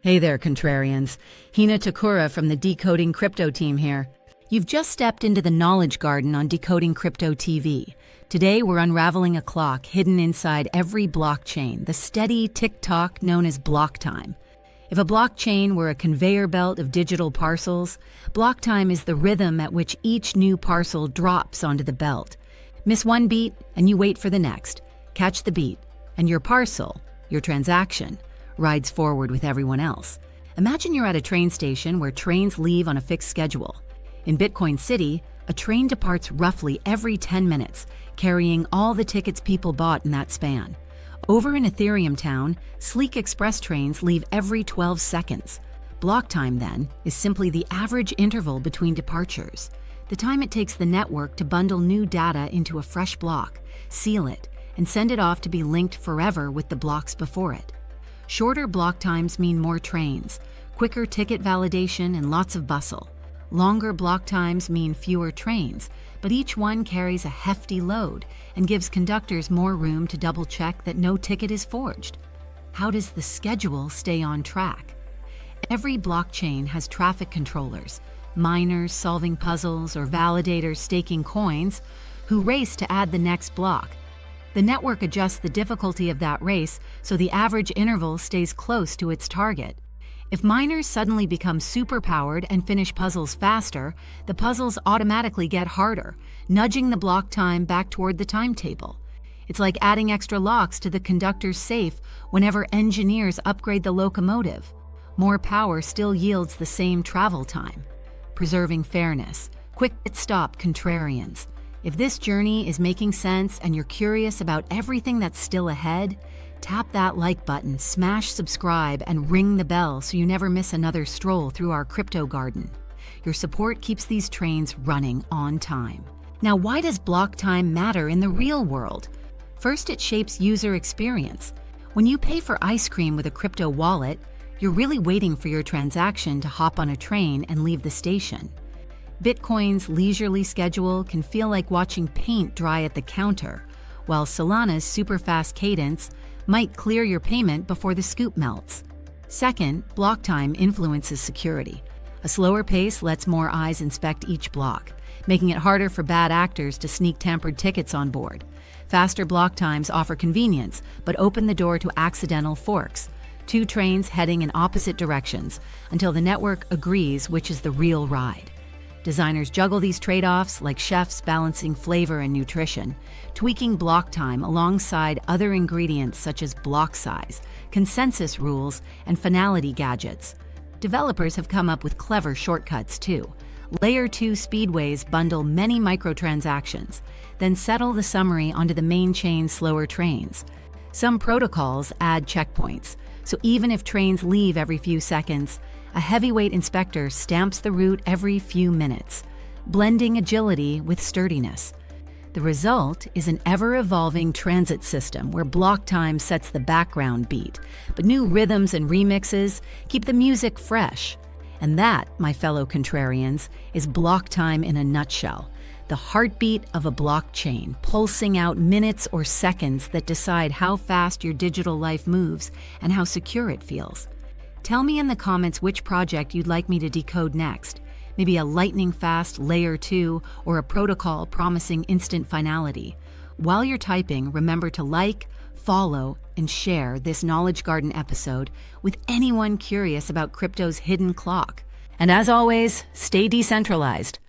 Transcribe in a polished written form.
Hey there, contrarians. Hina Tokura from the Decoding Crypto team here. You've just stepped into the knowledge garden on Decoding Crypto TV. Today, we're unraveling a clock hidden inside every blockchain, the steady tick-tock known as block time. If a blockchain were a conveyor belt of digital parcels, block time is the rhythm at which each new parcel drops onto the belt. Miss one beat, and you wait for the next. Catch the beat, and your parcel, your transaction, rides forward with everyone else. Imagine you're at a train station where trains leave on a fixed schedule. In Bitcoin City, a train departs roughly every 10 minutes, carrying all the tickets people bought in that span. Over in Ethereum town, sleek express trains leave every 12 seconds. Block time, then, is simply the average interval between departures. The time it takes the network to bundle new data into a fresh block, seal it, and send it off to be linked forever with the blocks before it. Shorter block times mean more trains, quicker ticket validation, and lots of bustle. Longer block times mean fewer trains, but each one carries a hefty load and gives conductors more room to double-check that no ticket is forged. How does the schedule stay on track? Every blockchain has traffic controllers, miners solving puzzles or validators staking coins, who race to add the next block. The network adjusts the difficulty of that race so the average interval stays close to its target. If miners suddenly become superpowered and finish puzzles faster, the puzzles automatically get harder, nudging the block time back toward the timetable. It's like adding extra locks to the conductor's safe whenever engineers upgrade the locomotive. More power still yields the same travel time. Preserving fairness. Quick pit stop, contrarians. If this journey is making sense and you're curious about everything that's still ahead, tap that like button, smash subscribe, and ring the bell so you never miss another stroll through our crypto garden. Your support keeps these trains running on time. Now, why does block time matter in the real world? First, it shapes user experience. When you pay for ice cream with a crypto wallet, you're really waiting for your transaction to hop on a train and leave the station. Bitcoin's leisurely schedule can feel like watching paint dry at the counter, while Solana's super-fast cadence might clear your payment before the scoop melts. Second, block time influences security. A slower pace lets more eyes inspect each block, making it harder for bad actors to sneak tampered tickets on board. Faster block times offer convenience, but open the door to accidental forks, two trains heading in opposite directions until the network agrees which is the real ride. Designers juggle these trade-offs like chefs balancing flavor and nutrition, tweaking block time alongside other ingredients such as block size, consensus rules, and finality gadgets. Developers have come up with clever shortcuts too. Layer 2 speedways bundle many microtransactions, then settle the summary onto the main chain's slower trains. Some protocols add checkpoints, so even if trains leave every few seconds, a heavyweight inspector stamps the route every few minutes, blending agility with sturdiness. The result is an ever-evolving transit system where block time sets the background beat, but new rhythms and remixes keep the music fresh. And that, my fellow contrarians, is block time in a nutshell. The heartbeat of a blockchain, pulsing out minutes or seconds that decide how fast your digital life moves and how secure it feels. Tell me in the comments which project you'd like me to decode next. Maybe a lightning-fast Layer 2 or a protocol promising instant finality. While you're typing, remember to like, follow, and share this Knowledge Garden episode with anyone curious about crypto's hidden clock. And as always, stay decentralized.